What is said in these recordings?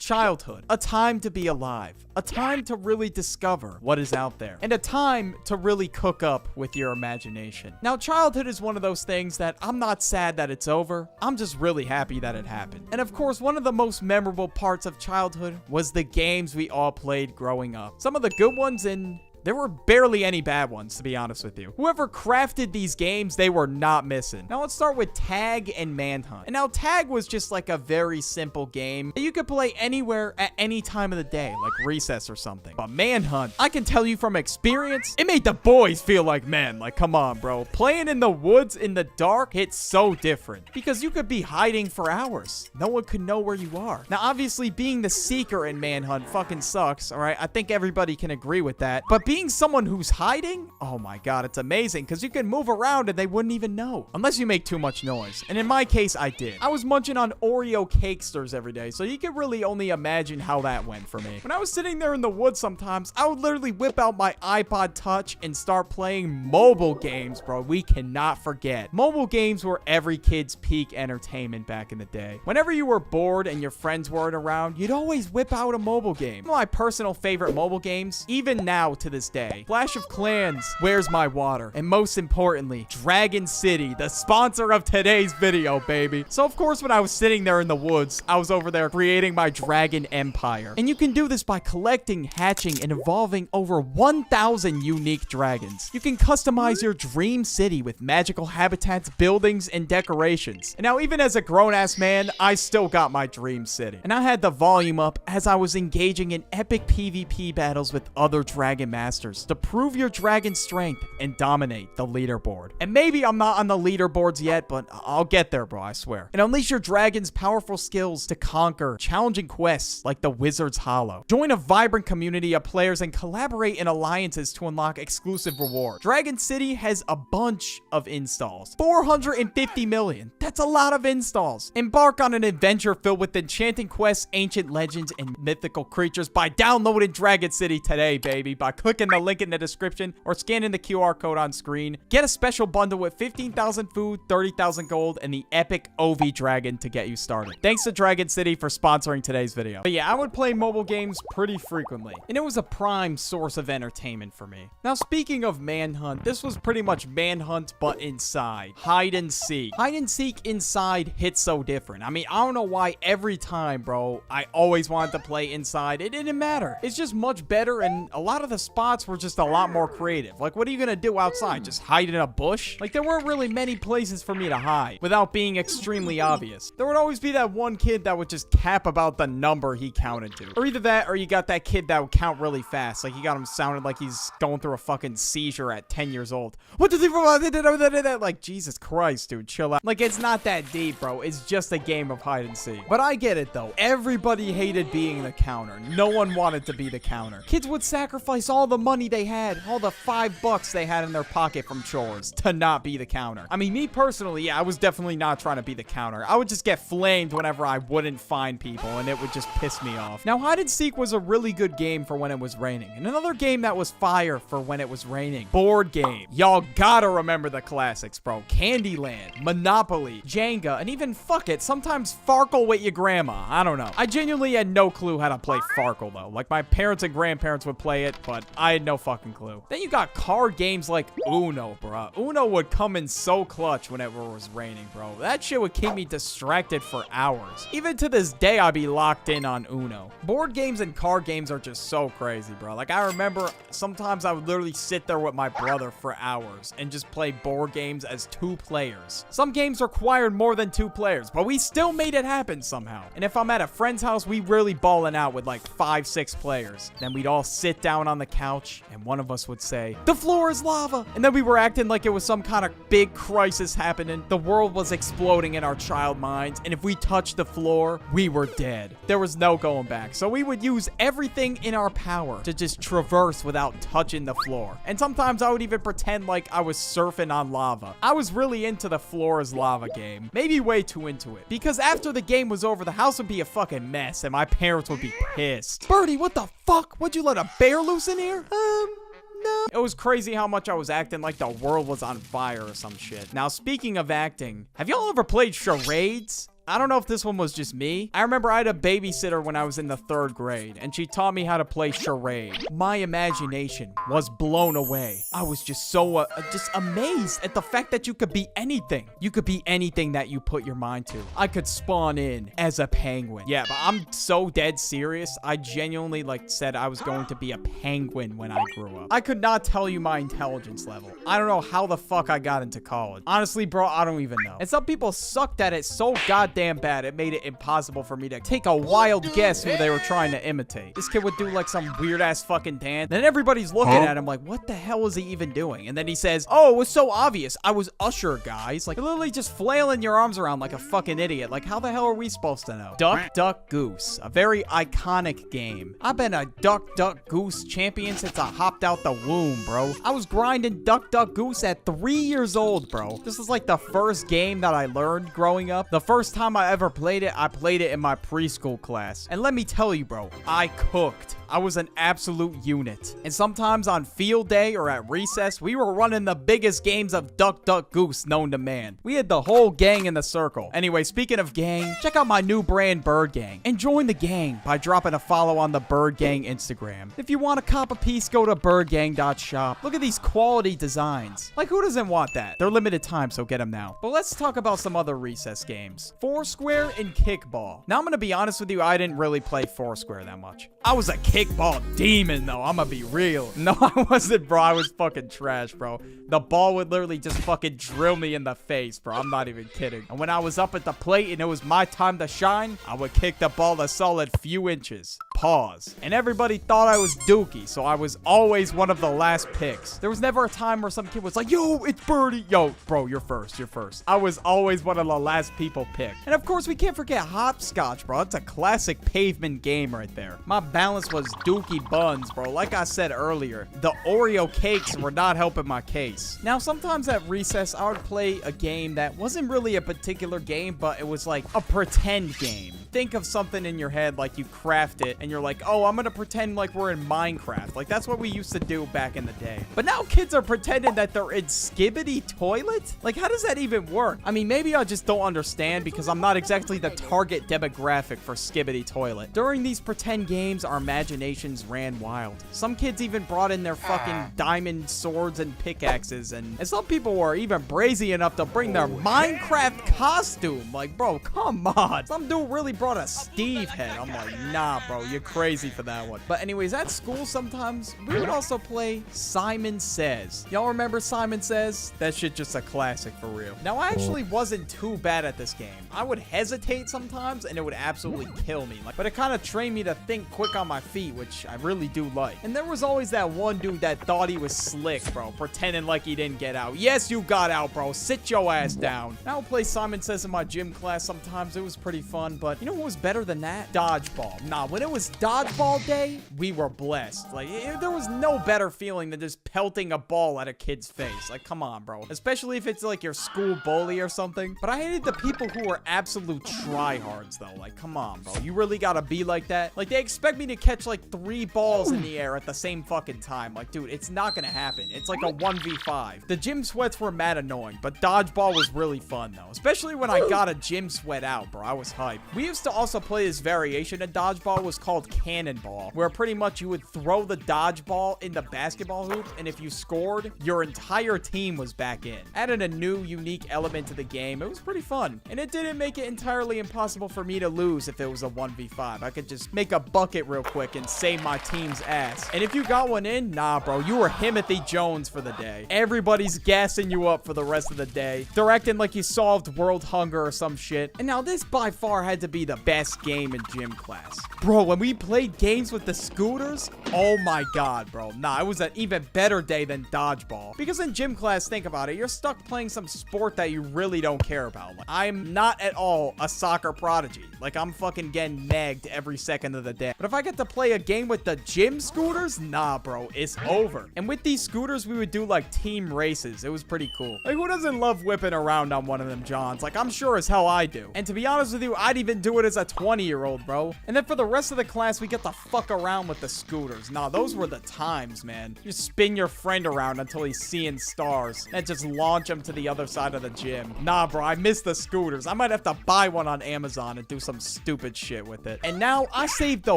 Childhood, a time to be alive, a time to really discover what is out there, and a time to really cook up with your imagination. Now, childhood is one of those things that I'm not sad that it's over, I'm just really happy that it happened. And of course, one of the most memorable parts of childhood was the games we all played growing up. Some of the good ones, and there were barely any bad ones, to be honest with you. Whoever crafted these games, they were not missing. Now let's start with Tag and Manhunt. And now Tag was just like a very simple game that you could play anywhere at any time of the day, like recess or something. But Manhunt, I can tell you from experience, it made the boys feel like men. Like, come on, bro. Playing in the woods in the dark hits so different because you could be hiding for hours. No one could know where you are. Now, obviously, being the seeker in Manhunt fucking sucks, all right? I think everybody can agree with that. But being someone who's hiding, oh my god, it's amazing because you can move around and they wouldn't even know unless you make too much noise. And in my case, I did. I was munching on Oreo Cakesters every day, so you can really only imagine how that went for me. When I was sitting there in the woods sometimes, I would literally whip out my iPod Touch and start playing mobile games, bro. We cannot forget. Mobile games were every kid's peak entertainment back in the day. Whenever you were bored and your friends weren't around, you'd always whip out a mobile game. One of my personal favorite mobile games, even now to this day, Clash of Clans, Where's My Water, and most importantly, Dragon City, the sponsor of today's video, baby. So of course, when I was sitting there in the woods, I was over there creating my dragon empire. And you can do this by collecting, hatching, and evolving over 1,000 unique dragons. You can customize your dream city with magical habitats, buildings, and decorations. And now, even as a grown-ass man, I still got my dream city. And I had the volume up as I was engaging in epic PvP battles with other dragon masters to prove your dragon strength and dominate the leaderboard. And maybe I'm not on the leaderboards yet, but I'll get there, bro, I swear. And unleash your dragon's powerful skills to conquer challenging quests like the Wizard's Hollow. Join a vibrant community of players and collaborate in alliances to unlock exclusive rewards. Dragon City has a bunch of installs. 450 million. That's a lot of installs. Embark on an adventure filled with enchanting quests, ancient legends, and mythical creatures by downloading Dragon City today, baby, by clicking the link in the description or scanning the QR code on screen. Get a special bundle with 15,000 food, 30,000 gold, and the epic OV Dragon to get you started. Thanks to Dragon City for sponsoring today's video. But yeah, I would play mobile games pretty frequently, and it was a prime source of entertainment for me. Now, speaking of Manhunt, this was pretty much Manhunt, but inside. Hide and seek. Hide and seek inside hits so different. I mean, I don't know why every time, bro, I always wanted to play inside. It didn't matter. It's just much better, and a lot of the spots were just a lot more creative. Like, what are you gonna do outside? Just hide in a bush? Like, there weren't really many places for me to hide without being extremely obvious. There would always be that one kid that would just cap about the number he counted to. Or either that, or you got that kid that would count really fast. Like, you got him sounding like he's going through a fucking seizure at 10 years old. What does he... Like, Jesus Christ, dude, chill out. Like, it's not that deep, bro. It's just a game of hide and seek. But I get it, though. Everybody hated being the counter. No one wanted to be the counter. Kids would sacrifice all the money they had, all the $5 they had in their pocket from chores to not be the counter. I mean, me personally, yeah, I was definitely not trying to be the counter. I would just get flamed whenever I wouldn't find people, and it would just piss me off. Now, hide and seek was a really good game for when it was raining. And another game that was fire for when it was raining. Board game. Y'all gotta remember the classics, bro. Candyland, Monopoly, Jenga, and even, fuck it, sometimes Farkle with your grandma. I don't know. I genuinely had no clue how to play Farkle, though. Like, my parents and grandparents would play it, but I had no fucking clue. Then you got card games like Uno, bro. Uno would come in so clutch whenever it was raining, bro. That shit would keep me distracted for hours. Even to this day, I'd be locked in on Uno. Board games and card games are just so crazy, bro. Like, I remember sometimes I would literally sit there with my brother for hours and just play board games as 2 players. Some games required more than 2 players, but we still made it happen somehow. And if I'm at a friend's house, we really balling out with like 5, 6 players. Then we'd all sit down on the couch and one of us would say, "The floor is lava." And then we were acting like it was some kind of big crisis happening. The world was exploding in our child minds. And if we touched the floor, we were dead. There was no going back. So we would use everything in our power to just traverse without touching the floor. And sometimes I would even pretend like I was surfing on lava. I was really into the floor is lava game. Maybe way too into it. Because after the game was over, the house would be a fucking mess and my parents would be pissed. Birdie, what the fuck? Would you let a bear loose in here? No. It was crazy how much I was acting like the world was on fire or some shit. Now, speaking of acting, have y'all ever played charades? I don't know if this one was just me. I remember I had a babysitter when I was in the 3rd grade, and she taught me how to play charade. My imagination was blown away. I was just so just amazed at the fact that you could be anything. You could be anything that you put your mind to. I could spawn in as a penguin. Yeah, but I'm so dead serious. I genuinely said I was going to be a penguin when I grew up. I could not tell you my intelligence level. I don't know how the fuck I got into college. Honestly, bro, I don't even know. And some people sucked at it so goddamn bad, it made it impossible for me to take a wild guess who they were trying to imitate. This kid would do some weird ass fucking dance. Then everybody's looking at him like, what the hell is he even doing? And then he says, oh, it was so obvious. I was Usher, guys. You're literally just flailing your arms around like a fucking idiot. How the hell are we supposed to know? Duck, Duck, Goose. A very iconic game. I've been a Duck, Duck, Goose champion since I hopped out the womb, bro. I was grinding Duck, Duck, Goose at 3 years old, bro. This is the first game that I learned growing up. The first time I ever played it, I played it in my preschool class. And let me tell you, bro, I cooked. I was an absolute unit. And sometimes on field day or at recess, we were running the biggest games of Duck, Duck, Goose known to man. We had the whole gang in the circle. Anyway, speaking of gang, check out my new brand, Bird Gang. And join the gang by dropping a follow on the Bird Gang Instagram. If you want to cop a piece, go to birdgang.shop. Look at these quality designs. Who doesn't want that? They're limited time, so get them now. But let's talk about some other recess games. Foursquare and Kickball. Now, I'm gonna be honest with you, I didn't really play Foursquare that much. I was a kickball demon, though. I'm gonna be real. No, I wasn't, bro. I was fucking trash, bro. The ball would literally just fucking drill me in the face, bro. I'm not even kidding. And when I was up at the plate and it was my time to shine, I would kick the ball a solid few inches. Pause. And everybody thought I was Dookie, so I was always one of the last picks. There was never a time where some kid was like, yo, it's Birdie. Yo, bro, you're first. You're first. I was always one of the last people picked. And of course, we can't forget hopscotch, bro. It's a classic pavement game right there. My balance was Dookie buns, bro. Like I said earlier, the Oreo cakes were not helping my case. Now, sometimes at recess, I would play a game that wasn't really a particular game, but it was like a pretend game. Think of something in your head, you craft it, and you're like, oh, I'm gonna pretend like we're in Minecraft. That's what we used to do back in the day. But now kids are pretending that they're in Skibidi Toilet? How does that even work? I mean, maybe I just don't understand because I'm not exactly the target demographic for Skibidi Toilet. During these pretend games, our imaginations ran wild. Some kids even brought in their fucking diamond swords and pickaxes, and some people were even brazy enough to bring their Minecraft costume. Bro, come on. Some dude really brought a Steve head. I'm like, nah, bro, you're crazy for that one. But anyways, at school sometimes, we would also play Simon Says. Y'all remember Simon Says? That shit just a classic for real. Now, I actually wasn't too bad at this game. I would hesitate sometimes, and it would absolutely kill me. But it kind of trained me to think quick on my feet, which I really do like. And there was always that one dude that thought he was slick, bro, pretending like he didn't get out. Yes, you got out, bro. Sit your ass down. I would play Simon Says in my gym class sometimes. It was pretty fun, but you know what was better than that? Dodgeball. Nah, when it was dodgeball day, we were blessed. There was no better feeling than just pelting a ball at a kid's face. Come on, bro. Especially if it's your school bully or something. But I hated the people who were absolute tryhards, though. Come on, bro. You really gotta be like that? They expect me to catch 3 balls in the air at the same fucking time. Dude, it's not gonna happen. It's a 1v5. The gym sweats were mad annoying, but dodgeball was really fun, though. Especially when I got a gym sweat out, bro. I was hyped. We used to also play this variation of dodgeball. It was called cannonball, where pretty much you would throw the dodgeball in the basketball hoop, and if you scored, your entire team was back in. Added a new, unique element to the game. It was pretty fun, and it didn't make it entirely impossible for me to lose if it was a 1v5. I could just make a bucket real quick and save my team's ass. And if you got one in, nah, bro, you were Timothy Jones for the day. Everybody's gassing you up for the rest of the day. They're acting like you solved world hunger or some shit. And now this by far had to be the best game in gym class. Bro, when we played games with the scooters, oh my god, bro. Nah, it was an even better day than dodgeball. Because in gym class, think about it, you're stuck playing some sport that you really don't care about. I'm not at all a soccer prodigy. I'm fucking getting nagged every second of the day. But if I get to play a game with the gym scooters, nah, bro, it's over. And with these scooters, we would do team races. It was pretty cool. Who doesn't love whipping around on one of them Johns? I'm sure as hell I do. And to be honest with you, I'd even do do it as a 20-year-old, bro. And then for the rest of the class, we get to fuck around with the scooters. Nah, those were the times, man. You spin your friend around until he's seeing stars and just launch him to the other side of the gym. Nah, bro, I miss the scooters. I might have to buy one on Amazon and do some stupid shit with it. And now I saved the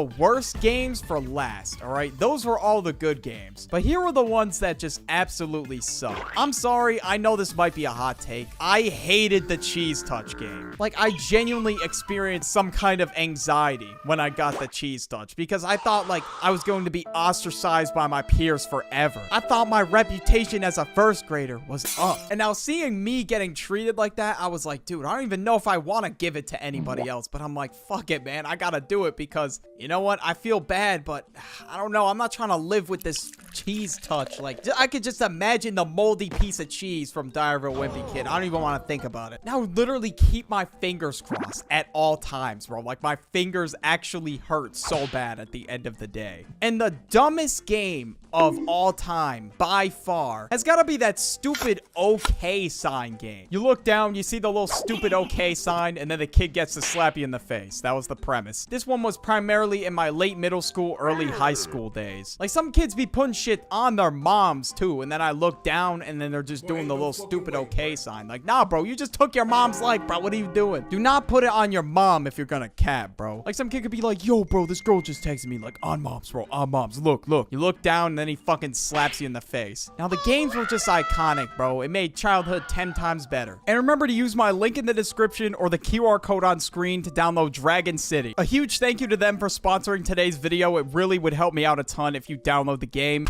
worst games for last, all right? Those were all the good games. But here are the ones that just absolutely suck. I'm sorry, I know this might be a hot take. I hated the Cheese Touch game. Like, I genuinely experienced some kind of anxiety when I got the Cheese Touch because I thought, like, I was going to be ostracized by my peers forever. I thought my reputation as a first grader was up. And now seeing me getting treated like that, I was like, dude, I don't even know if I want to give it to anybody else, but I'm like, fuck it, man. I gotta do it because, you know what? I feel bad, but I don't know. I'm not trying to live with this Cheese Touch. Like, I could just imagine the moldy piece of cheese from Diary of a Wimpy Kid. I don't even want to think about it. Now, literally keep my fingers crossed at all times, bro. Like, my fingers actually hurt so bad at the end of the day. And the dumbest game of all time, by far, has got to be that stupid OK sign game. You look down, you see the little stupid OK sign, and then the kid gets to slap you in the face. That was the premise. This one was primarily in my late middle school, early high school days. Like, some kids be putting shit on their moms, too, and then I look down, and then they're just doing the little stupid OK sign. Like, nah, bro, you just took your mom's life, bro. What are you doing? Do not put it on your mom if you're gonna cap, bro. Like, some kid could be like, yo, bro, this girl just texted me, like, on moms, bro, on moms. Look. You look down, and then he fucking slaps you in the face. Now, the games were just iconic, bro. It made childhood 10 times better. And remember to use my link in the description or the QR code on screen to download Dragon City. A huge thank you to them for sponsoring today's video. It really would help me out a ton if you download the game.